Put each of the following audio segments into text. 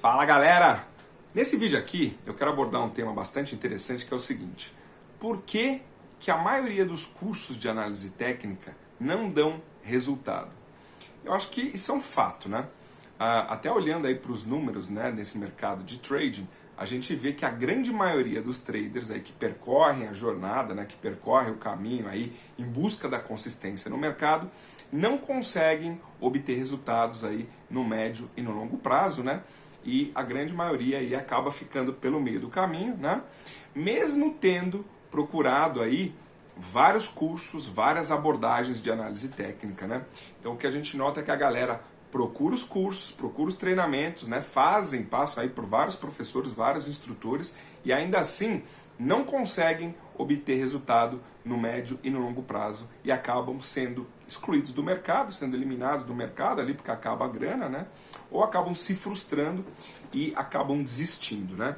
Fala galera! Nesse vídeo aqui eu quero abordar um tema bastante interessante que é o seguinte: por que a maioria dos cursos de análise técnica não dão resultado? Eu acho que isso é um fato, né? Até olhando aí para os números, né, nesse mercado de trading, a gente vê que a grande maioria dos traders aí que percorrem a jornada, né, que percorrem o caminho aí em busca da consistência no mercado, não conseguem obter resultados aí no médio e no longo prazo, né? E a grande maioria aí acaba ficando pelo meio do caminho, né? Mesmo tendo procurado aí vários cursos, várias abordagens de análise técnica, né? Então o que a gente nota é que a galera procura os cursos, procura os treinamentos, né? Passam aí por vários professores, vários instrutores e ainda assim não conseguem obter resultado no médio e no longo prazo e acabam sendo excluídos do mercado, sendo eliminados do mercado ali porque acaba a grana, né? Ou acabam se frustrando e acabam desistindo, né?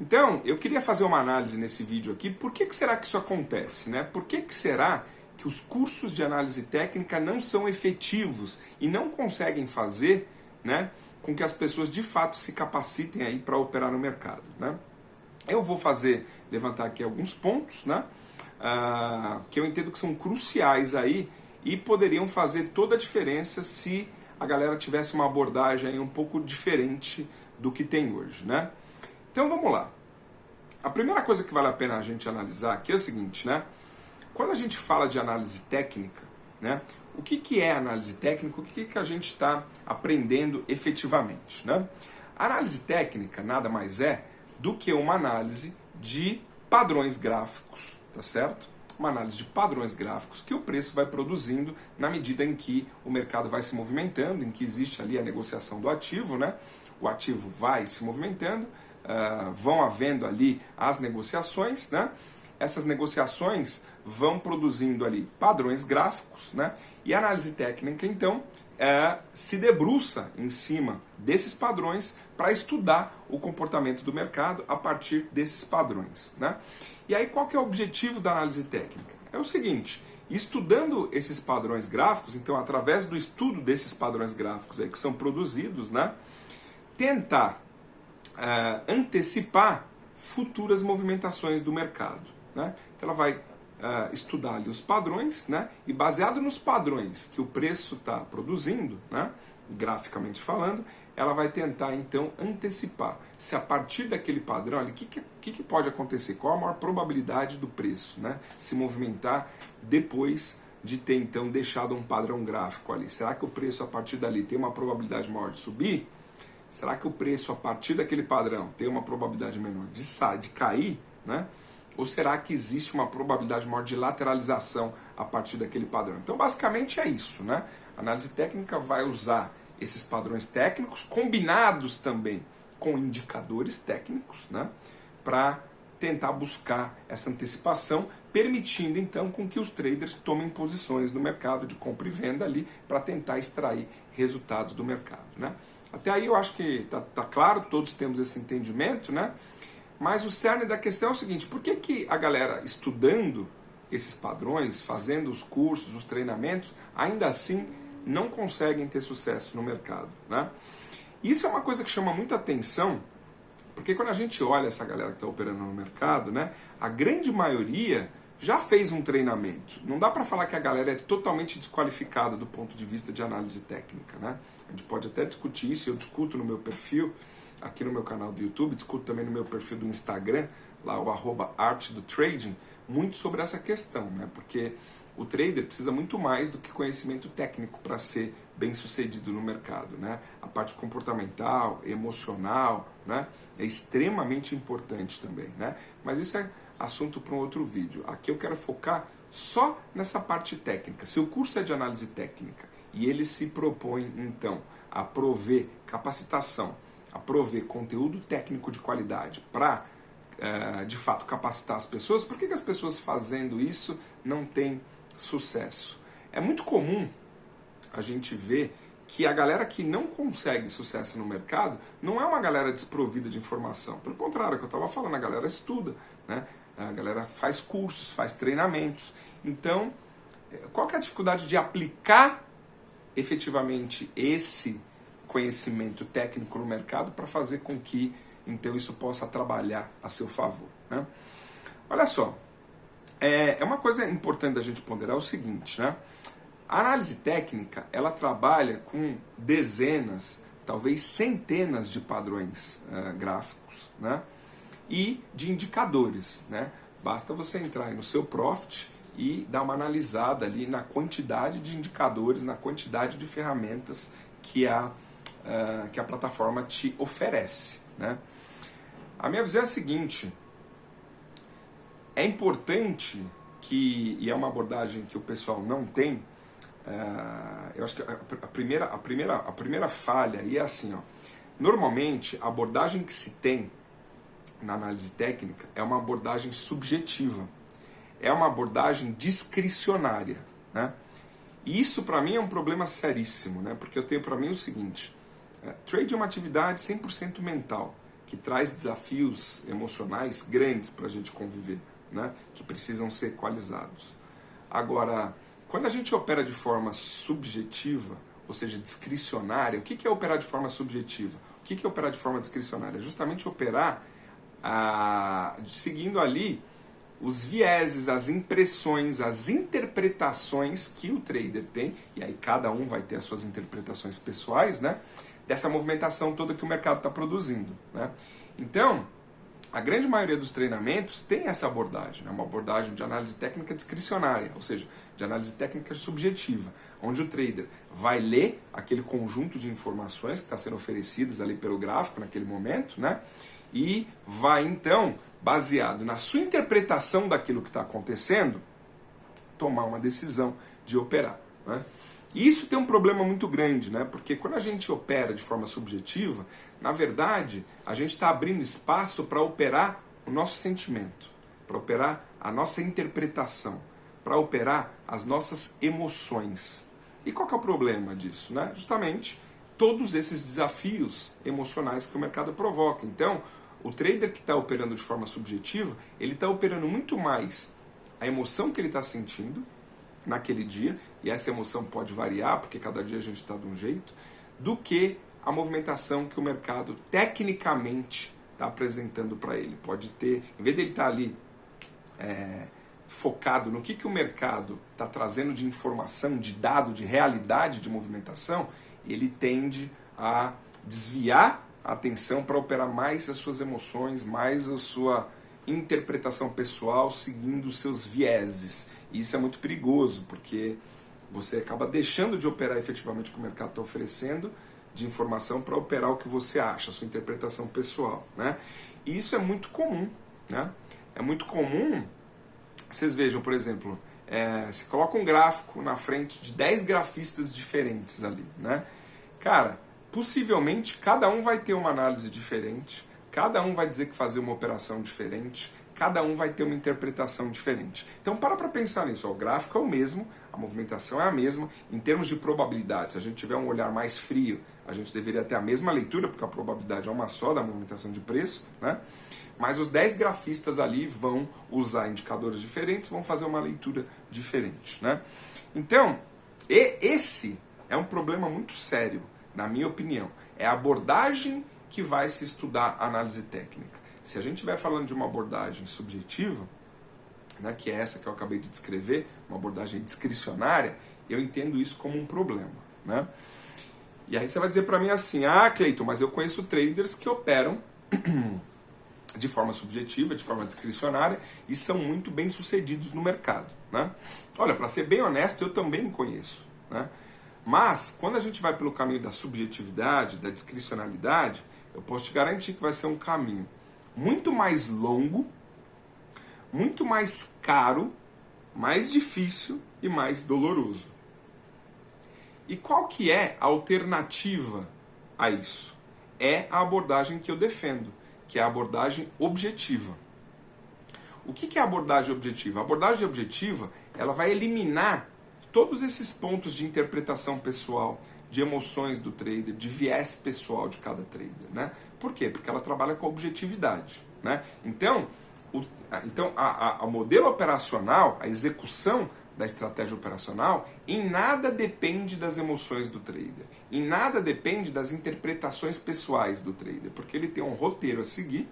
Então, eu queria fazer uma análise nesse vídeo aqui. Por que será que isso acontece, né? Por que será que os cursos de análise técnica não são efetivos e não conseguem fazer, né, com que as pessoas de fato se capacitem aí para operar no mercado, né? Eu vou levantar aqui alguns pontos, né, que eu entendo que são cruciais aí e poderiam fazer toda a diferença se a galera tivesse uma abordagem aí um pouco diferente do que tem hoje, né? Então vamos lá. A primeira coisa que vale a pena a gente analisar aqui é o seguinte, né? Quando a gente fala de análise técnica, né, o que é análise técnica? O que a gente está aprendendo efetivamente, né? A análise técnica nada mais é do que uma análise de padrões gráficos, tá certo? Uma análise de padrões gráficos que o preço vai produzindo na medida em que o mercado vai se movimentando, em que existe ali a negociação do ativo, né? O ativo vai se movimentando, vão havendo ali as negociações, né? Essas negociações vão produzindo ali padrões gráficos, né? E a análise técnica, então, se debruça em cima desses padrões para estudar o comportamento do mercado a partir desses padrões, né? E aí qual que é o objetivo da análise técnica? É o seguinte: estudando esses padrões gráficos, então através do estudo desses padrões gráficos aí que são produzidos, né, tentar antecipar futuras movimentações do mercado, né? Então ela vai estudar ali os padrões, né? E baseado nos padrões que o preço está produzindo, né, graficamente falando, ela vai tentar então antecipar se a partir daquele padrão, o que pode acontecer, qual a maior probabilidade do preço, né, se movimentar depois de ter então deixado um padrão gráfico ali. Será que o preço a partir dali tem uma probabilidade maior de subir? Será que o preço a partir daquele padrão tem uma probabilidade menor de cair, né? Ou será que existe uma probabilidade maior de lateralização a partir daquele padrão? Então, basicamente é isso, né? A análise técnica vai usar esses padrões técnicos, combinados também com indicadores técnicos, né, para tentar buscar essa antecipação, permitindo então com que os traders tomem posições no mercado de compra e venda ali para tentar extrair resultados do mercado, né? Até aí eu acho que tá claro, todos temos esse entendimento, né? Mas o cerne da questão é o seguinte: por que a galera estudando esses padrões, fazendo os cursos, os treinamentos, ainda assim não conseguem ter sucesso no mercado, né? Isso é uma coisa que chama muita atenção, porque quando a gente olha essa galera que está operando no mercado, né, a grande maioria já fez um treinamento. Não dá para falar que a galera é totalmente desqualificada do ponto de vista de análise técnica, né? A gente pode até discutir isso, eu discuto no meu perfil, aqui no meu canal do YouTube, discuto também no meu perfil do Instagram, lá o @arteDoTrading, muito sobre essa questão, né? Porque o trader precisa muito mais do que conhecimento técnico para ser bem sucedido no mercado, né? A parte comportamental, emocional, né, é extremamente importante também, né? Mas isso é assunto para um outro vídeo. Aqui eu quero focar só nessa parte técnica. Se o curso é de análise técnica e ele se propõe então a prover capacitação, a prover conteúdo técnico de qualidade para de fato capacitar as pessoas, por que as pessoas fazendo isso não têm sucesso? É muito comum a gente ver que a galera que não consegue sucesso no mercado não é uma galera desprovida de informação. Pelo contrário, é o que eu estava falando, a galera estuda, né? A galera faz cursos, faz treinamentos. Então, qual que é a dificuldade de aplicar efetivamente esse conhecimento técnico no mercado para fazer com que então isso possa trabalhar a seu favor, né? Olha só, é uma coisa importante da gente ponderar o seguinte, né? A análise técnica, ela trabalha com dezenas, talvez centenas de padrões gráficos, né? E de indicadores, né? Basta você entrar aí no seu Profit e dar uma analisada ali na quantidade de indicadores, na quantidade de ferramentas que a plataforma te oferece, né? A minha visão é a seguinte: é importante e é uma abordagem que o pessoal não tem. Eu acho que a primeira falha aí é assim, ó. Normalmente a abordagem que se tem na análise técnica é uma abordagem subjetiva, é uma abordagem discricionária, né? E isso para mim é um problema seríssimo, né? Porque eu tenho para mim o seguinte: trade é uma atividade 100% mental, que traz desafios emocionais grandes para a gente conviver, né? Que precisam ser equalizados. Agora, quando a gente opera de forma subjetiva, ou seja, discricionária, o que é operar de forma subjetiva? O que é operar de forma discricionária? É justamente operar seguindo ali os vieses, as impressões, as interpretações que o trader tem, e aí cada um vai ter as suas interpretações pessoais, né? Dessa movimentação toda que o mercado está produzindo, né? Então, a grande maioria dos treinamentos tem essa abordagem, né? Uma abordagem de análise técnica discricionária, ou seja, de análise técnica subjetiva, onde o trader vai ler aquele conjunto de informações que está sendo oferecidas ali pelo gráfico naquele momento, né? E vai então, baseado na sua interpretação daquilo que está acontecendo, tomar uma decisão de operar, né? E isso tem um problema muito grande, né? Porque quando a gente opera de forma subjetiva, na verdade, a gente está abrindo espaço para operar o nosso sentimento, para operar a nossa interpretação, para operar as nossas emoções. E qual que é o problema disso, né? Justamente todos esses desafios emocionais que o mercado provoca. Então, o trader que está operando de forma subjetiva, ele está operando muito mais a emoção que ele está sentindo naquele dia, e essa emoção pode variar, porque cada dia a gente está de um jeito, do que a movimentação que o mercado tecnicamente está apresentando para ele. Pode ter, em vez dele estar ali focado no que o mercado está trazendo de informação, de dado, de realidade de movimentação, ele tende a desviar a atenção para operar mais as suas emoções, mais a sua interpretação pessoal, seguindo os seus vieses. E isso é muito perigoso, porque você acaba deixando de operar efetivamente o que o mercado está oferecendo de informação para operar o que você acha, a sua interpretação pessoal, né? E isso é muito comum, né? É muito comum. Vocês vejam, por exemplo, se coloca um gráfico na frente de 10 grafistas diferentes ali, né? Cara, possivelmente cada um vai ter uma análise diferente, cada um vai dizer que fazer uma operação diferente, cada um vai ter uma interpretação diferente. Então para pensar nisso, ó, o gráfico é o mesmo, a movimentação é a mesma, em termos de probabilidade, se a gente tiver um olhar mais frio, a gente deveria ter a mesma leitura, porque a probabilidade é uma só da movimentação de preço, né? Mas os 10 grafistas ali vão usar indicadores diferentes, vão fazer uma leitura diferente, né? Então, esse é um problema muito sério, na minha opinião. É a abordagem que vai se estudar a análise técnica. Se a gente estiver falando de uma abordagem subjetiva, né, que é essa que eu acabei de descrever, uma abordagem discricionária, eu entendo isso como um problema, né? E aí você vai dizer para mim assim: Cleiton, mas eu conheço traders que operam de forma subjetiva, de forma discricionária, e são muito bem sucedidos no mercado, né? Olha, para ser bem honesto, eu também conheço, né? Mas, quando a gente vai pelo caminho da subjetividade, da discricionalidade, eu posso te garantir que vai ser um caminho muito mais longo, muito mais caro, mais difícil e mais doloroso. E qual que é a alternativa a isso? É a abordagem que eu defendo, que é a abordagem objetiva. O que é a abordagem objetiva? A abordagem objetiva, ela vai eliminar todos esses pontos de interpretação pessoal, de emoções do trader, de viés pessoal de cada trader, né? Por quê? Porque ela trabalha com a objetividade, né? Então, o modelo operacional, a execução da estratégia operacional, em nada depende das emoções do trader. Em nada depende das interpretações pessoais do trader, porque ele tem um roteiro a seguir,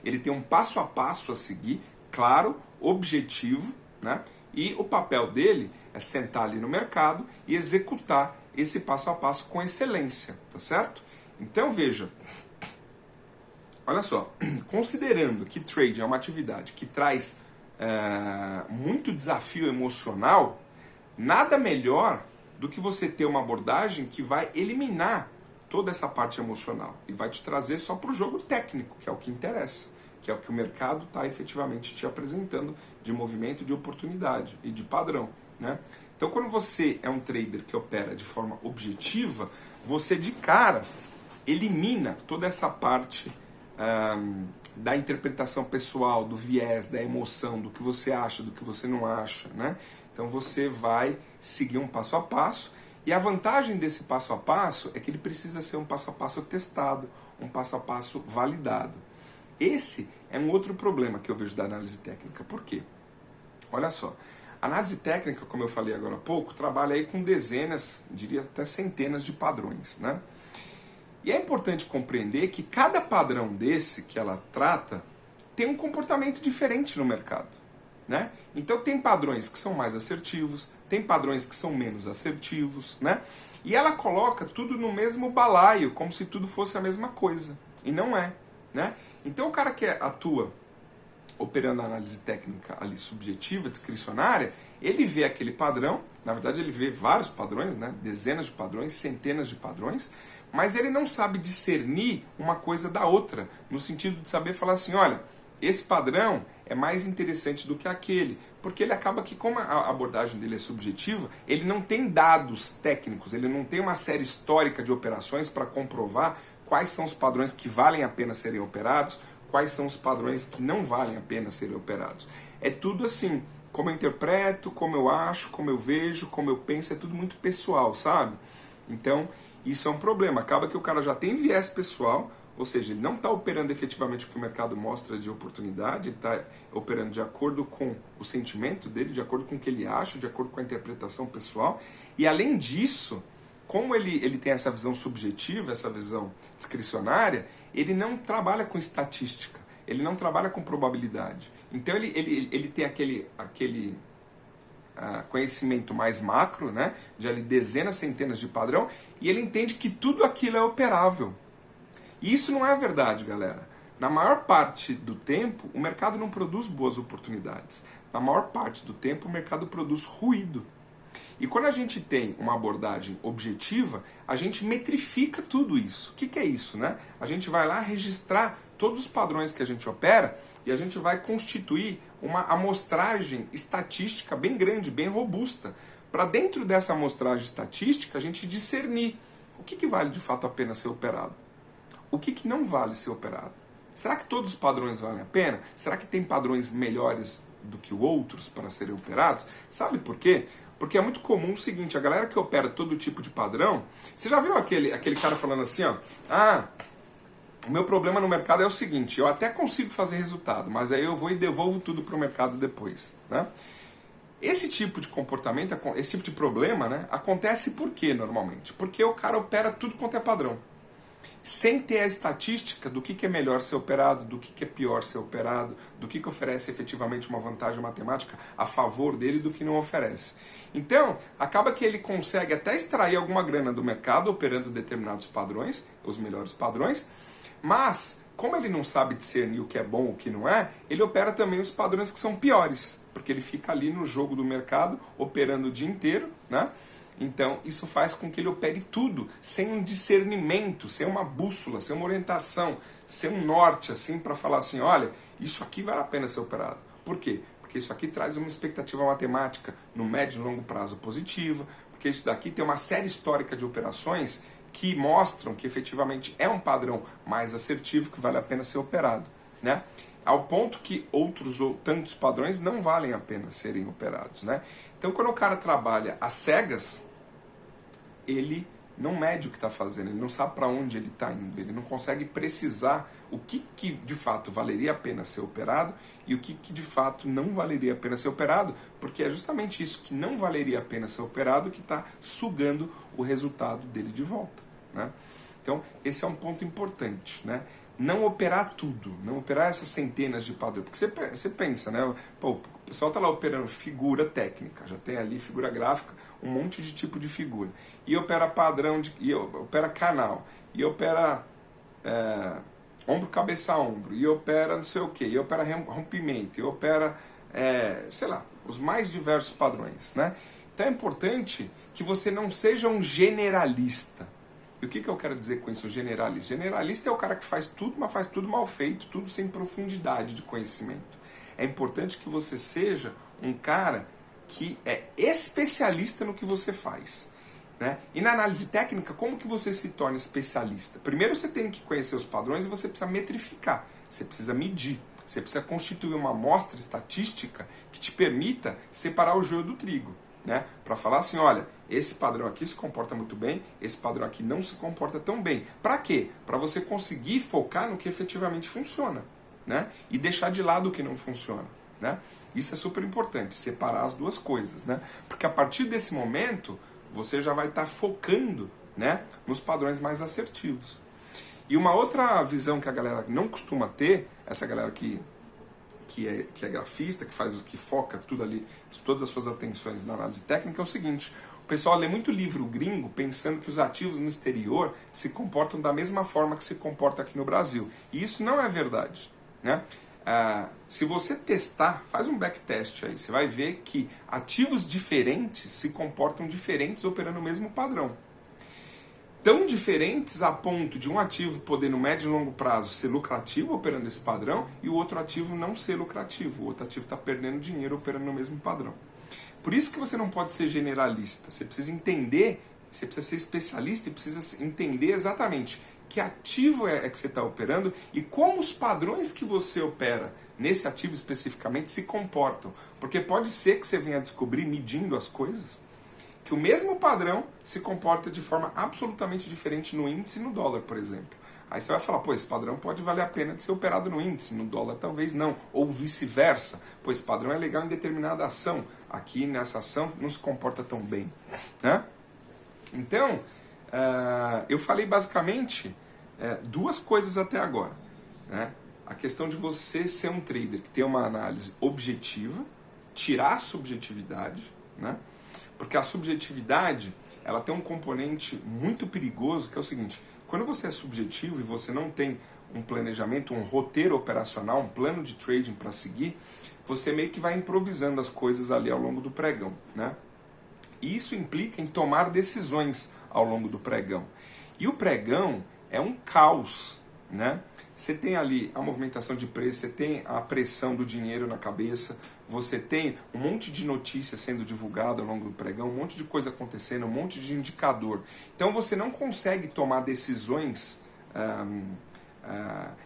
ele tem um passo a passo a seguir, claro, objetivo, né? E o papel dele é sentar ali no mercado e executar esse passo a passo com excelência, tá certo? Então veja, olha só, considerando que trading é uma atividade que traz muito desafio emocional, nada melhor do que você ter uma abordagem que vai eliminar toda essa parte emocional e vai te trazer só para o jogo técnico, que é o que interessa, que é o que o mercado está efetivamente te apresentando de movimento, de oportunidade e de padrão, né? Então, quando você é um trader que opera de forma objetiva, você de cara elimina toda essa parte da interpretação pessoal, do viés, da emoção, do que você acha, do que você não acha, né? Então você vai seguir um passo a passo, e a vantagem desse passo a passo é que ele precisa ser um passo a passo testado, um passo a passo validado. Esse é um outro problema que eu vejo da análise técnica. Por quê? Olha só, a análise técnica, como eu falei agora há pouco, trabalha aí com dezenas, diria até centenas de padrões, né? E é importante compreender que cada padrão desse que ela trata tem um comportamento diferente no mercado, né? Então tem padrões que são mais assertivos, tem padrões que são menos assertivos, né? E ela coloca tudo no mesmo balaio, como se tudo fosse a mesma coisa. E não é, né? Então o cara que atua operando a análise técnica ali subjetiva, discricionária, ele vê aquele padrão, na verdade ele vê vários padrões, né? Dezenas de padrões, centenas de padrões, mas ele não sabe discernir uma coisa da outra, no sentido de saber falar assim, olha, esse padrão é mais interessante do que aquele, porque ele acaba que, como a abordagem dele é subjetiva, ele não tem dados técnicos, ele não tem uma série histórica de operações para comprovar quais são os padrões que valem a pena serem operados, quais são os padrões que não valem a pena serem operados. É tudo assim, como eu interpreto, como eu acho, como eu vejo, como eu penso, é tudo muito pessoal, sabe? Então, isso é um problema. Acaba que o cara já tem viés pessoal, ou seja, ele não está operando efetivamente o que o mercado mostra de oportunidade, ele está operando de acordo com o sentimento dele, de acordo com o que ele acha, de acordo com a interpretação pessoal. E além disso, como ele tem essa visão subjetiva, essa visão discricionária, ele não trabalha com estatística, ele não trabalha com probabilidade. Então ele tem aquele conhecimento mais macro, né, de ali dezenas, centenas de padrão, e ele entende que tudo aquilo é operável. E isso não é verdade, galera. Na maior parte do tempo, o mercado não produz boas oportunidades. Na maior parte do tempo, o mercado produz ruído. E quando a gente tem uma abordagem objetiva, a gente metrifica tudo isso. O que é isso, né? A gente vai lá registrar todos os padrões que a gente opera e a gente vai constituir uma amostragem estatística bem grande, bem robusta, para dentro dessa amostragem estatística a gente discernir o que vale de fato a pena ser operado, o que não vale ser operado. Será que todos os padrões valem a pena? Será que tem padrões melhores do que outros para serem operados? Sabe por quê? Porque é muito comum o seguinte, a galera que opera todo tipo de padrão, você já viu aquele cara falando assim, ó, o meu problema no mercado é o seguinte, eu até consigo fazer resultado, mas aí eu vou e devolvo tudo para o mercado depois, né? Esse tipo de comportamento, esse tipo de problema, né, acontece por quê normalmente? Porque o cara opera tudo quanto é padrão, sem ter a estatística do que é melhor ser operado, do que é pior ser operado, do que oferece efetivamente uma vantagem matemática a favor dele do que não oferece. Então, acaba que ele consegue até extrair alguma grana do mercado operando determinados padrões, os melhores padrões, mas, como ele não sabe discernir o que é bom e o que não é, ele opera também os padrões que são piores, porque ele fica ali no jogo do mercado, operando o dia inteiro, né? Então, isso faz com que ele opere tudo sem um discernimento, sem uma bússola, sem uma orientação, sem um norte, assim, para falar assim, olha, isso aqui vale a pena ser operado. Por quê? Porque isso aqui traz uma expectativa matemática no médio e longo prazo positiva, porque isso daqui tem uma série histórica de operações que mostram que efetivamente é um padrão mais assertivo que vale a pena ser operado, né? Ao ponto que outros ou tantos padrões não valem a pena serem operados, né? Então, quando o cara trabalha às cegas, ele não mede o que está fazendo, ele não sabe para onde ele está indo, ele não consegue precisar o que de fato valeria a pena ser operado e o que de fato não valeria a pena ser operado, porque é justamente isso que não valeria a pena ser operado que está sugando o resultado dele de volta, né? Então, esse é um ponto importante, né? Não operar tudo, não operar essas centenas de padrões, porque você pensa, né? Pô, o pessoal está lá operando figura técnica, já tem ali figura gráfica, um monte de tipo de figura, e opera padrão, e opera canal, e opera ombro, cabeça, ombro, e opera não sei o que, e opera rompimento, e opera, sei lá, os mais diversos padrões, né? Então é importante que você não seja um generalista. E o que eu quero dizer com isso, generalista? Generalista é o cara que faz tudo, mas faz tudo mal feito, tudo sem profundidade de conhecimento. É importante que você seja um cara que é especialista no que você faz, né? E na análise técnica, como que você se torna especialista? Primeiro você tem que conhecer os padrões e você precisa metrificar, você precisa medir, você precisa constituir uma amostra estatística que te permita separar o joio do trigo, né? Para falar assim, olha, esse padrão aqui se comporta muito bem, esse padrão aqui não se comporta tão bem. Para quê? Para você conseguir focar no que efetivamente funciona, né? E deixar de lado o que não funciona, né? Isso é super importante, separar as duas coisas, né? Porque a partir desse momento, você já vai estar focando, né, nos padrões mais assertivos. E uma outra visão que a galera não costuma ter, essa galera que é grafista, que foca tudo ali, todas as suas atenções na análise técnica, é o seguinte: o pessoal lê muito livro gringo pensando que os ativos no exterior se comportam da mesma forma que se comporta aqui no Brasil. E isso não é verdade, né? Se você testar, faz um backtest aí, você vai ver que ativos diferentes se comportam diferentes operando o mesmo padrão. Tão diferentes a ponto de um ativo poder no médio e longo prazo ser lucrativo operando esse padrão e o outro ativo não ser lucrativo, o outro ativo está perdendo dinheiro operando no mesmo padrão. Por isso que você não pode ser generalista, você precisa entender, você precisa ser especialista e precisa entender exatamente que ativo é que você está operando e como os padrões que você opera nesse ativo especificamente se comportam. Porque pode ser que você venha descobrir, medindo as coisas, que o mesmo padrão se comporta de forma absolutamente diferente no índice e no dólar, por exemplo. Aí você vai falar, pô, esse padrão pode valer a pena de ser operado no índice, no dólar talvez não, ou vice-versa. Pô, esse padrão é legal em determinada ação, aqui nessa ação não se comporta tão bem, né? Então, eu falei basicamente duas coisas até agora, né? A questão de você ser um trader que tem uma análise objetiva, tirar a subjetividade, né? Porque a subjetividade, ela tem um componente muito perigoso, que é o seguinte: quando você é subjetivo e você não tem um planejamento, um roteiro operacional, um plano de trading para seguir, você meio que vai improvisando as coisas ali ao longo do pregão, né? E isso implica em tomar decisões ao longo do pregão. E o pregão é um caos, né? Você tem ali a movimentação de preço, você tem a pressão do dinheiro na cabeça, você tem um monte de notícias sendo divulgada ao longo do pregão, um monte de coisa acontecendo, um monte de indicador. Então você não consegue tomar decisões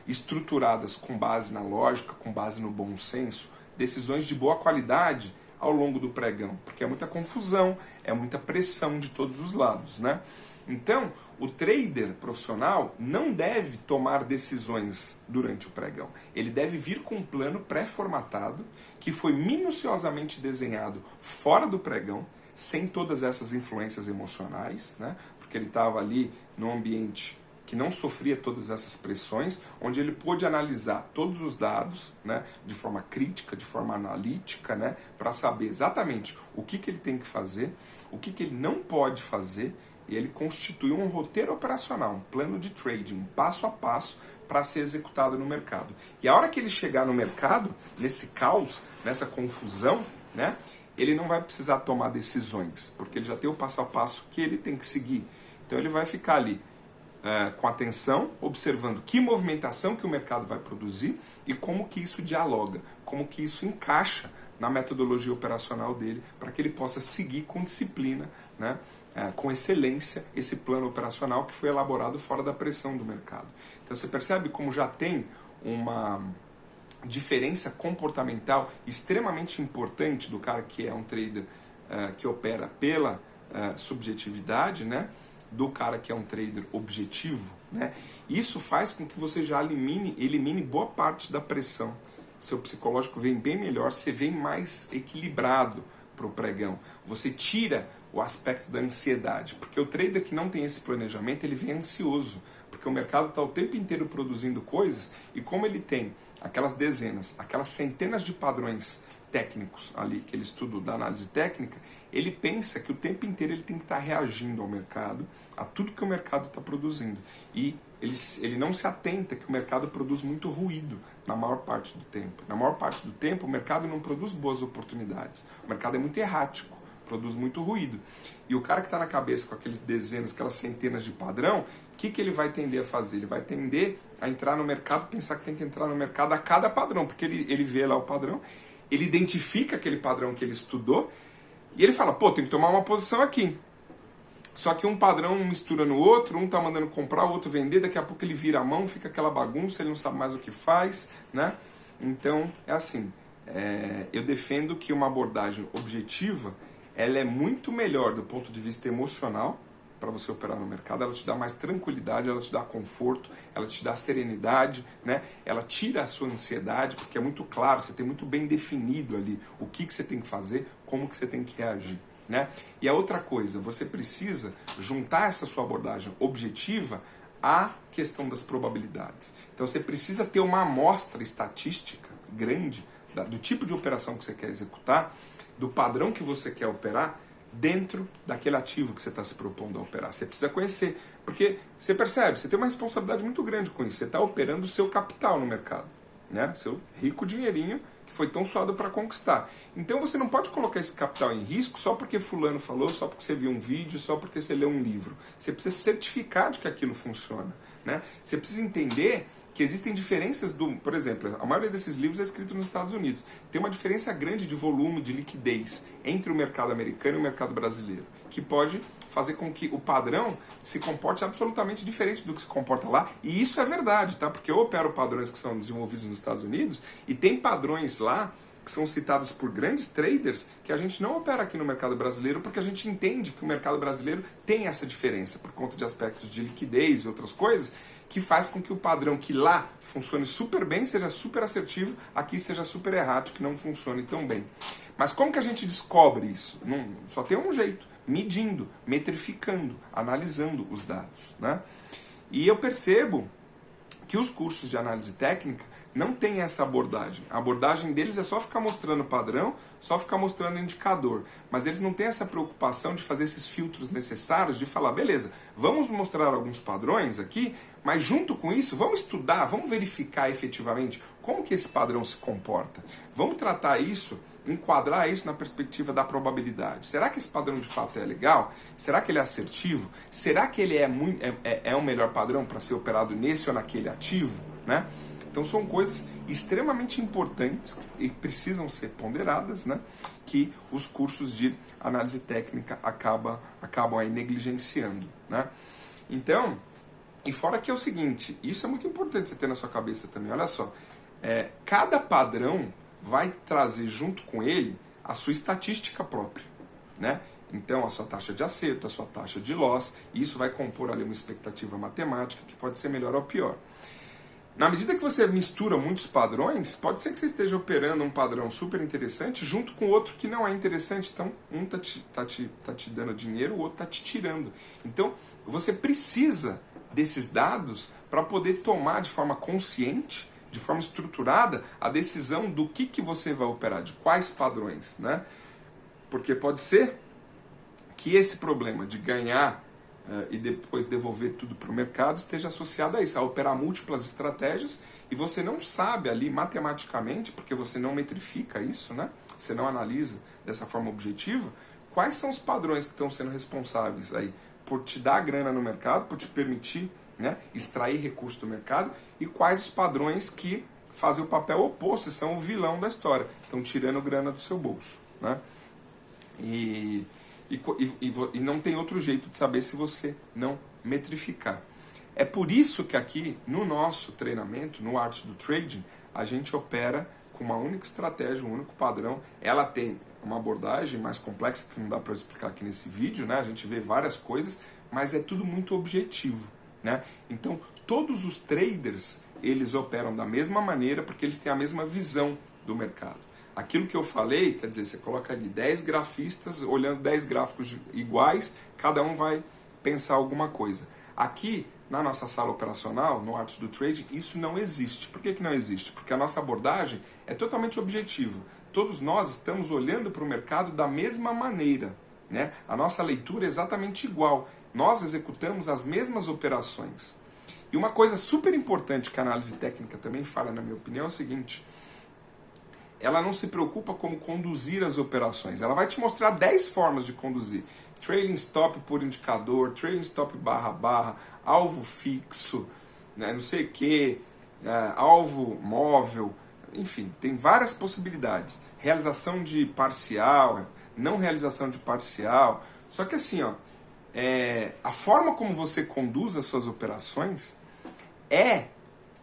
estruturadas com base na lógica, com base no bom senso, decisões de boa qualidade ao longo do pregão, porque é muita confusão, é muita pressão de todos os lados, né? Então, o trader profissional não deve tomar decisões durante o pregão. Ele deve vir com um plano pré-formatado, que foi minuciosamente desenhado fora do pregão, sem todas essas influências emocionais, né? Porque ele estava ali num ambiente que não sofria todas essas pressões, onde ele pôde analisar todos os dados, né, de forma crítica, de forma analítica, né, para saber exatamente o que ele tem que fazer, o que ele não pode fazer, e ele constituiu um roteiro operacional, um plano de trading, um passo a passo para ser executado no mercado. E a hora que ele chegar no mercado, nesse caos, nessa confusão, né, ele não vai precisar tomar decisões, porque ele já tem o passo a passo que ele tem que seguir. Então ele vai ficar ali com atenção, observando que movimentação que o mercado vai produzir e como que isso dialoga, como que isso encaixa na metodologia operacional dele, para que ele possa seguir com disciplina, né, com excelência, esse plano operacional que foi elaborado fora da pressão do mercado. Então você percebe como já tem uma diferença comportamental extremamente importante do cara que é um trader que opera pela subjetividade, né, do cara que é um trader objetivo, né? Isso faz com que você já elimine boa parte da pressão. Seu psicológico vem bem melhor, você vem mais equilibrado para o pregão. Você tira o aspecto da ansiedade, porque o trader que não tem esse planejamento, ele vem ansioso, porque o mercado está o tempo inteiro produzindo coisas, e como ele tem aquelas dezenas, aquelas centenas de padrões técnicos ali, que ele estuda da análise técnica, ele pensa que o tempo inteiro ele tem que estar reagindo ao mercado, a tudo que o mercado está produzindo. E ele não se atenta que o mercado produz muito ruído na maior parte do tempo. Na maior parte do tempo, o mercado não produz boas oportunidades. O mercado é muito errático, produz muito ruído. E o cara que está na cabeça com aqueles dezenas, aquelas centenas de padrão, o que ele vai tender a fazer? Ele vai tender a entrar no mercado, pensar que tem que entrar no mercado a cada padrão, porque ele vê lá o padrão, ele identifica aquele padrão que ele estudou, e ele fala, pô, tem que tomar uma posição aqui. Só que um padrão mistura no outro, um tá mandando comprar, o outro vender, daqui a pouco ele vira a mão, fica aquela bagunça, ele não sabe mais o que faz, né? Então, é assim, eu defendo que uma abordagem objetiva, ela é muito melhor do ponto de vista emocional, para você operar no mercado, ela te dá mais tranquilidade, ela te dá conforto, ela te dá serenidade, né? Ela tira a sua ansiedade, porque é muito claro, você tem muito bem definido ali o que você tem que fazer, como que você tem que reagir, né? E a outra coisa, você precisa juntar essa sua abordagem objetiva à questão das probabilidades. Então você precisa ter uma amostra estatística grande do tipo de operação que você quer executar, do padrão que você quer operar, dentro daquele ativo que você está se propondo a operar. Você precisa conhecer, porque você percebe, você tem uma responsabilidade muito grande com isso. Você está operando o seu capital no mercado, né? Seu rico dinheirinho que foi tão suado para conquistar. Então você não pode colocar esse capital em risco só porque fulano falou, só porque você viu um vídeo, só porque você leu um livro. Você precisa certificar de que aquilo funciona, né? Você precisa entender que existem diferenças por exemplo, a maioria desses livros é escrito nos Estados Unidos. Tem uma diferença grande de volume, de liquidez entre o mercado americano e o mercado brasileiro, que pode fazer com que o padrão se comporte absolutamente diferente do que se comporta lá. E isso é verdade, tá? Porque eu opero padrões que são desenvolvidos nos Estados Unidos e tem padrões lá que são citados por grandes traders que a gente não opera aqui no mercado brasileiro, porque a gente entende que o mercado brasileiro tem essa diferença por conta de aspectos de liquidez e outras coisas, que faz com que o padrão que lá funcione super bem, seja super assertivo, aqui seja super errático, que não funcione tão bem. Mas como que a gente descobre isso? Só tem um jeito, medindo, metrificando, analisando os dados, né? E eu percebo que os cursos de análise técnica não tem essa abordagem. A abordagem deles é só ficar mostrando padrão, só ficar mostrando indicador. Mas eles não têm essa preocupação de fazer esses filtros necessários, de falar, beleza, vamos mostrar alguns padrões aqui, mas junto com isso, vamos estudar, vamos verificar efetivamente como que esse padrão se comporta. Vamos tratar isso, enquadrar isso na perspectiva da probabilidade. Será que esse padrão de fato é legal? Será que ele é assertivo? Será que ele é o melhor padrão para ser operado nesse ou naquele ativo, né? Então são coisas extremamente importantes e precisam ser ponderadas, né? Que os cursos de análise técnica acabam aí negligenciando, né? Então, e fora que é o seguinte, isso é muito importante você ter na sua cabeça também, olha só, cada padrão vai trazer junto com ele a sua estatística própria, né? Então a sua taxa de acerto, a sua taxa de loss, e isso vai compor ali uma expectativa matemática que pode ser melhor ou pior. Na medida que você mistura muitos padrões, pode ser que você esteja operando um padrão super interessante junto com outro que não é interessante. Então, um tá te dando dinheiro, o outro está te tirando. Então, você precisa desses dados para poder tomar de forma consciente, de forma estruturada, a decisão do que você vai operar, de quais padrões, né? Porque pode ser que esse problema de ganhar e depois devolver tudo para o mercado esteja associado a isso, a operar múltiplas estratégias, e você não sabe ali matematicamente, porque você não metrifica isso, né? Você não analisa dessa forma objetiva, quais são os padrões que estão sendo responsáveis aí por te dar grana no mercado, por te permitir, né, extrair recursos do mercado, e quais os padrões que fazem o papel oposto, são o vilão da história, estão tirando grana do seu bolso, né? E não tem outro jeito de saber se você não metrificar. É por isso que aqui no nosso treinamento, no Arte do Trading, a gente opera com uma única estratégia, um único padrão. Ela tem uma abordagem mais complexa que não dá para explicar aqui nesse vídeo, né? A gente vê várias coisas, mas é tudo muito objetivo, né? Então, todos os traders, eles operam da mesma maneira porque eles têm a mesma visão do mercado. Aquilo que eu falei, quer dizer, você coloca ali 10 grafistas olhando 10 gráficos iguais, cada um vai pensar alguma coisa. Aqui, na nossa sala operacional, no Arte do Trade, isso não existe. Por que não existe? Porque a nossa abordagem é totalmente objetiva. Todos nós estamos olhando para o mercado da mesma maneira, né? A nossa leitura é exatamente igual. Nós executamos as mesmas operações. E uma coisa super importante que a análise técnica também fala, na minha opinião, é o seguinte: ela não se preocupa como conduzir as operações. Ela vai te mostrar 10 formas de conduzir. Trailing stop por indicador, trailing stop barra, alvo fixo, né, não sei o que, alvo móvel, enfim, tem várias possibilidades. Realização de parcial, não realização de parcial. Só que assim, ó, a forma como você conduz as suas operações é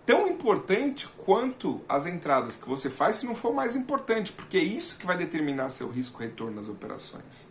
tão importante quanto as entradas que você faz, se não for mais importante, porque é isso que vai determinar seu risco-retorno nas operações.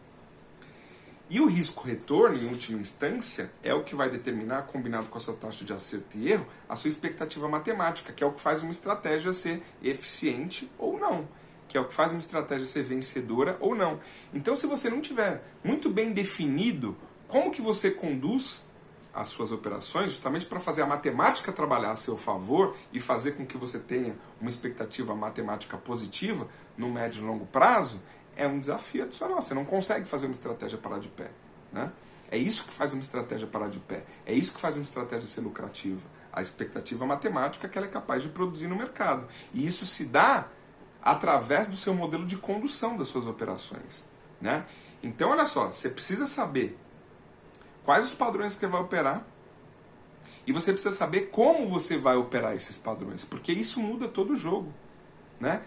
E o risco-retorno, em última instância, é o que vai determinar, combinado com a sua taxa de acerto e erro, a sua expectativa matemática, que é o que faz uma estratégia ser eficiente ou não, que é o que faz uma estratégia ser vencedora ou não. Então, se você não tiver muito bem definido como que você conduz as suas operações, justamente para fazer a matemática trabalhar a seu favor e fazer com que você tenha uma expectativa matemática positiva no médio e longo prazo, é um desafio adicional. Você não consegue fazer uma estratégia parar de pé, né? É isso que faz uma estratégia parar de pé. É isso que faz uma estratégia ser lucrativa. A expectativa matemática que ela é capaz de produzir no mercado. E isso se dá através do seu modelo de condução das suas operações, né? Então, olha só, você precisa saber quais os padrões que você vai operar e você precisa saber como você vai operar esses padrões, porque isso muda todo o jogo, né?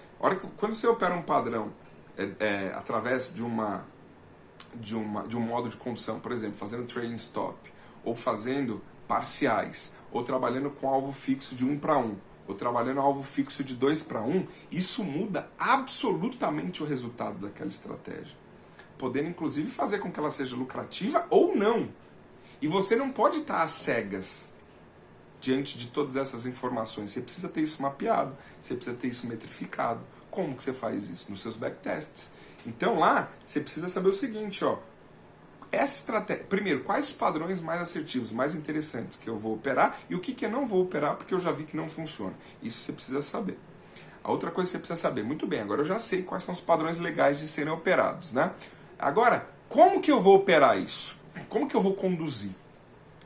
Quando você opera um padrão através de um modo de condução, por exemplo, fazendo trailing stop, ou fazendo parciais, ou trabalhando com alvo fixo de 1 para 1, ou trabalhando alvo fixo de 2 para 1, isso muda absolutamente o resultado daquela estratégia, podendo inclusive fazer com que ela seja lucrativa ou não. E você não pode estar às cegas diante de todas essas informações. Você precisa ter isso mapeado, você precisa ter isso metrificado. Como que você faz isso? Nos seus backtests. Então lá, você precisa saber o seguinte, ó. Essa estratégia, primeiro, quais os padrões mais assertivos, mais interessantes que eu vou operar e o que eu não vou operar porque eu já vi que não funciona. Isso você precisa saber. A outra coisa que você precisa saber, muito bem, agora eu já sei quais são os padrões legais de serem operados, né? Agora, como que eu vou operar isso? Como que eu vou conduzir?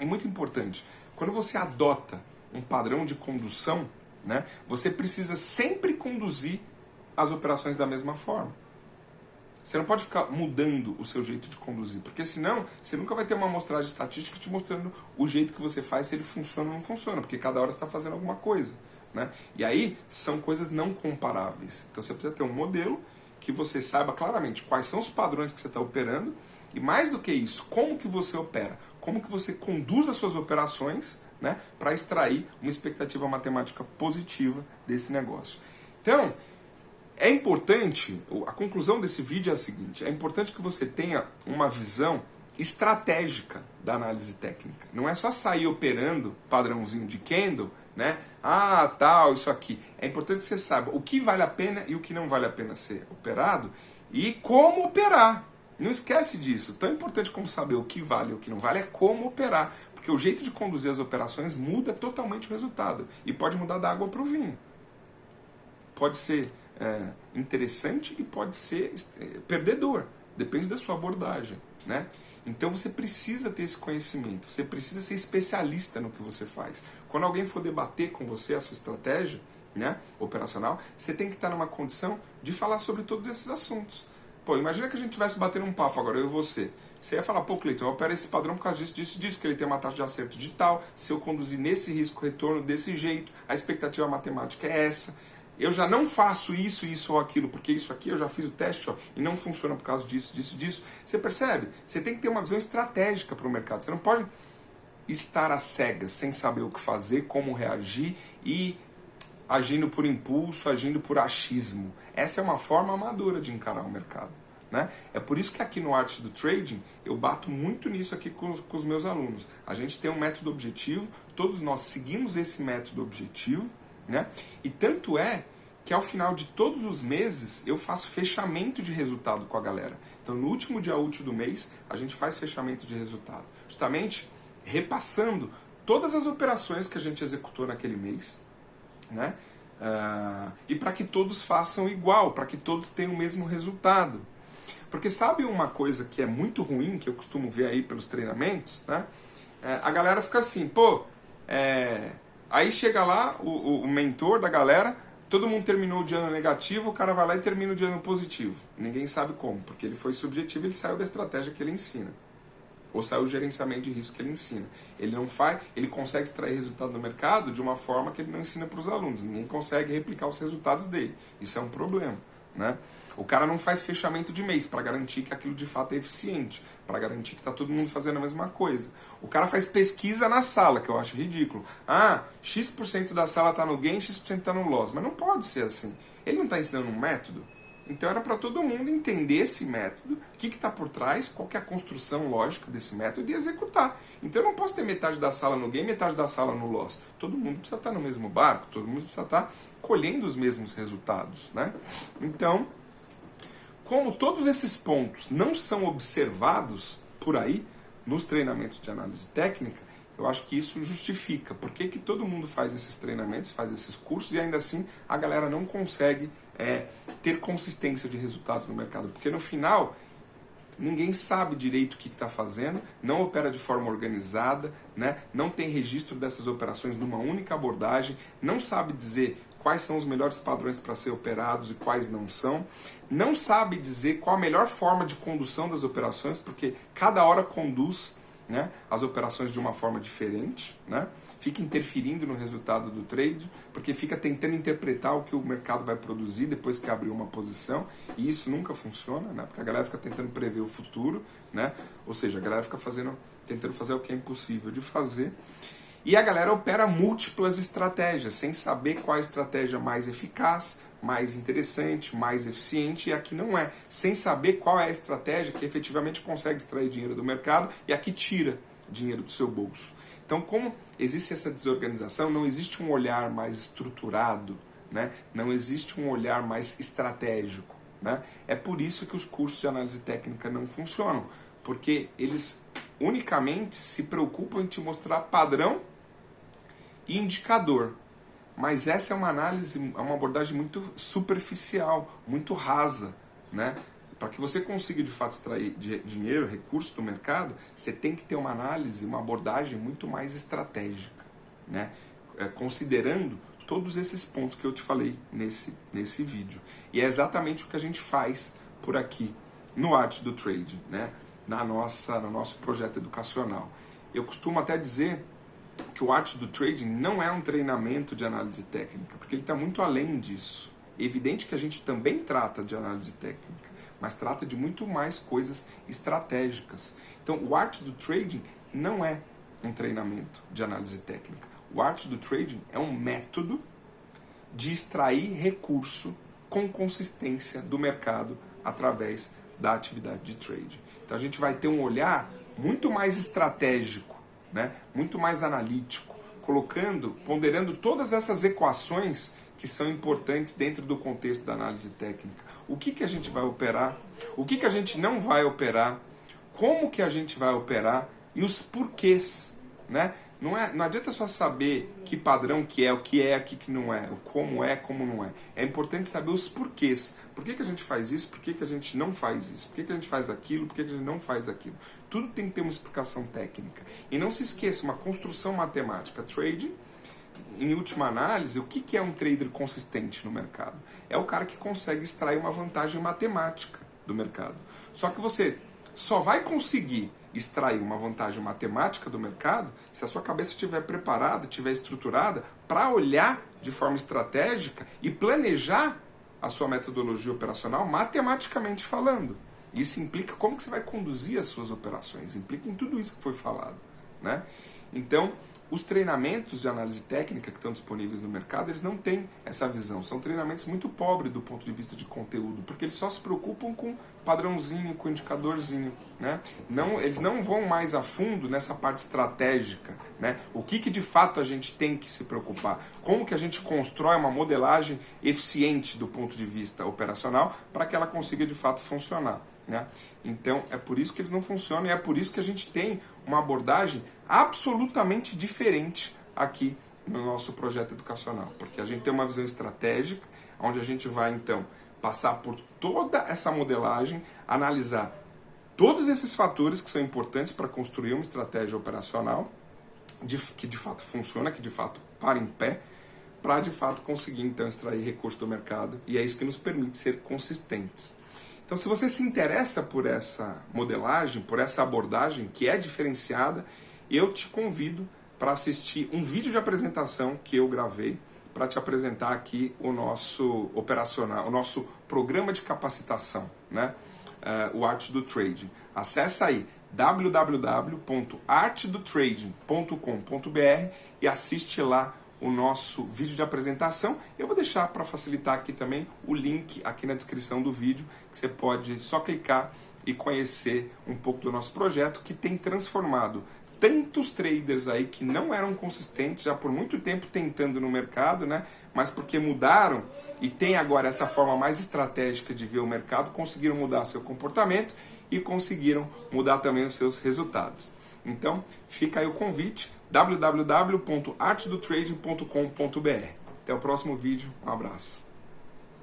É muito importante. Quando você adota um padrão de condução, né, você precisa sempre conduzir as operações da mesma forma. Você não pode ficar mudando o seu jeito de conduzir, porque senão você nunca vai ter uma amostragem estatística te mostrando o jeito que você faz, se ele funciona ou não funciona, porque cada hora você está fazendo alguma coisa, né? E aí são coisas não comparáveis. Então você precisa ter um modelo que você saiba claramente quais são os padrões que você está operando e, mais do que isso, como que você opera, como que você conduz as suas operações, né, para extrair uma expectativa matemática positiva desse negócio. Então, é importante, a conclusão desse vídeo é a seguinte: é importante que você tenha uma visão estratégica da análise técnica. Não é só sair operando padrãozinho de candle, né? Ah, tal, isso aqui. É importante que você saiba o que vale a pena e o que não vale a pena ser operado e como operar. Não esquece disso. Tão importante como saber o que vale e o que não vale é como operar. Porque o jeito de conduzir as operações muda totalmente o resultado. E pode mudar da água para o vinho. Pode ser interessante e pode ser perdedor. Depende da sua abordagem, né? Então você precisa ter esse conhecimento. Você precisa ser especialista no que você faz. Quando alguém for debater com você a sua estratégia, né, operacional, você tem que estar numa condição de falar sobre todos esses assuntos. Pô, imagina que a gente estivesse batendo um papo agora, eu e você. Você ia falar, pô, Cleiton, eu opero esse padrão por causa disso, que ele tem uma taxa de acerto de tal, se eu conduzir nesse risco-retorno desse jeito, a expectativa matemática é essa. Eu já não faço isso ou aquilo, porque isso aqui eu já fiz o teste, ó, e não funciona por causa disso. Você percebe? Você tem que ter uma visão estratégica para o mercado. Você não pode estar às cegas, sem saber o que fazer, como reagir e agindo por impulso, agindo por achismo. Essa é uma forma amadora de encarar o mercado, Né? É por isso que aqui no Arte do Trading eu bato muito nisso aqui com os meus alunos. A gente tem um método objetivo, todos nós seguimos esse método objetivo, né? E tanto é que ao final de todos os meses eu faço fechamento de resultado com a galera. Então no último dia útil do mês a gente faz fechamento de resultado, justamente repassando todas as operações que a gente executou naquele mês, né? E para que todos façam igual, para que todos tenham o mesmo resultado. Porque sabe uma coisa que é muito ruim, que eu costumo ver aí pelos treinamentos, né? A galera fica assim, aí chega lá o mentor da galera, todo mundo terminou o dia no negativo, o cara vai lá e termina o dia no positivo. Ninguém sabe como, porque ele foi subjetivo, ele saiu da estratégia que ele ensina. Ou saiu do gerenciamento de risco que ele ensina. Ele consegue extrair resultado do mercado de uma forma que ele não ensina para os alunos. Ninguém consegue replicar os resultados dele. Isso é um problema, né? O cara não faz fechamento de mês para garantir que aquilo de fato é eficiente, para garantir que está todo mundo fazendo a mesma coisa. O cara faz pesquisa na sala, que eu acho ridículo. X% da sala está no gain, X% está no loss. Mas não pode ser assim. Ele não está ensinando um método? Então era para todo mundo entender esse método, o que está por trás, qual que é a construção lógica desse método e executar. Então eu não posso ter metade da sala no gain, metade da sala no loss. Todo mundo precisa estar no mesmo barco, todo mundo precisa estar colhendo os mesmos resultados, né? Então, como todos esses pontos não são observados por aí, nos treinamentos de análise técnica, eu acho que isso justifica. Por que que todo mundo faz esses treinamentos, faz esses cursos e ainda assim a galera não consegue ter consistência de resultados no mercado? Porque no final, ninguém sabe direito o que está fazendo, não opera de forma organizada, né? Não tem registro dessas operações numa única abordagem, não sabe dizer quais são os melhores padrões para ser operados e quais não são, não sabe dizer qual a melhor forma de condução das operações, porque cada hora conduz, né, as operações de uma forma diferente, né? Fica interferindo no resultado do trade, porque fica tentando interpretar o que o mercado vai produzir depois que abriu uma posição, e isso nunca funciona, né? Porque a galera fica tentando prever o futuro, né? Ou seja, a galera fica tentando fazer o que é impossível de fazer, e a galera opera múltiplas estratégias, sem saber qual a estratégia mais eficaz, mais interessante, mais eficiente, e aqui não é. Sem saber qual é a estratégia que efetivamente consegue extrair dinheiro do mercado e a que tira dinheiro do seu bolso. Então, como existe essa desorganização, não existe um olhar mais estruturado, né? Não existe um olhar mais estratégico, né? É por isso que os cursos de análise técnica não funcionam, porque eles unicamente se preocupam em te mostrar padrão e indicador. Mas essa é uma análise, é uma abordagem muito superficial, muito rasa, né? Para que você consiga de fato extrair dinheiro, recursos do mercado, você tem que ter uma análise, uma abordagem muito mais estratégica, né? Considerando todos esses pontos que eu te falei nesse vídeo. E é exatamente o que a gente faz por aqui no Arte do Trading, né? No nosso projeto educacional. Eu costumo até dizer que o Arte do Trading não é um treinamento de análise técnica, porque ele está muito além disso. É evidente que a gente também trata de análise técnica, mas trata de muito mais coisas estratégicas. Então, o Arte do Trading não é um treinamento de análise técnica. O Arte do Trading é um método de extrair recurso com consistência do mercado através da atividade de trading. Então, a gente vai ter um olhar muito mais estratégico, né? Muito mais analítico, ponderando todas essas equações que são importantes dentro do contexto da análise técnica. O que a gente vai operar, o que a gente não vai operar, como que a gente vai operar e os porquês, né? Não adianta só saber que padrão que é, o que não é, o como não é. É importante saber os porquês. Por que a gente faz isso, por que a gente não faz isso, por que a gente faz aquilo, por que a gente não faz aquilo. Tudo tem que ter uma explicação técnica. E não se esqueça, uma construção matemática. Trading, em última análise, o que é um trader consistente no mercado? É o cara que consegue extrair uma vantagem matemática do mercado. Só que você só vai conseguir extrair uma vantagem matemática do mercado se a sua cabeça estiver preparada, estiver estruturada para olhar de forma estratégica e planejar a sua metodologia operacional matematicamente falando. Isso implica como que você vai conduzir as suas operações, implica em tudo isso que foi falado, né? Então, Os treinamentos de análise técnica que estão disponíveis no mercado, eles não têm essa visão. São treinamentos muito pobres do ponto de vista de conteúdo, porque eles só se preocupam com padrãozinho, com indicadorzinho, né? Eles não vão mais a fundo nessa parte estratégica, né? O que de fato a gente tem que se preocupar? Como que a gente constrói uma modelagem eficiente do ponto de vista operacional para que ela consiga de fato funcionar, né? Então é por isso que eles não funcionam e é por isso que a gente tem uma abordagem absolutamente diferente aqui no nosso projeto educacional, porque a gente tem uma visão estratégica, onde a gente vai então passar por toda essa modelagem, analisar todos esses fatores que são importantes para construir uma estratégia operacional que de fato funciona, que de fato para em pé, para de fato conseguir então extrair recursos do mercado, e é isso que nos permite ser consistentes. Então, se você se interessa por essa modelagem, por essa abordagem que é diferenciada, eu te convido para assistir um vídeo de apresentação que eu gravei para te apresentar aqui o nosso operacional, o nosso programa de capacitação, né? O Arte do Trading. Acesse aí www.artedotrading.com.br e assiste lá o nosso vídeo de apresentação. Eu vou deixar para facilitar aqui também o link aqui na descrição do vídeo, que você pode só clicar e conhecer um pouco do nosso projeto, que tem transformado tantos traders aí que não eram consistentes já por muito tempo tentando no mercado, né? Mas porque mudaram e tem agora essa forma mais estratégica de ver o mercado, conseguiram mudar seu comportamento e conseguiram mudar também os seus resultados. Então, fica aí o convite, www.artedotrading.com.br. Até o próximo vídeo, um abraço.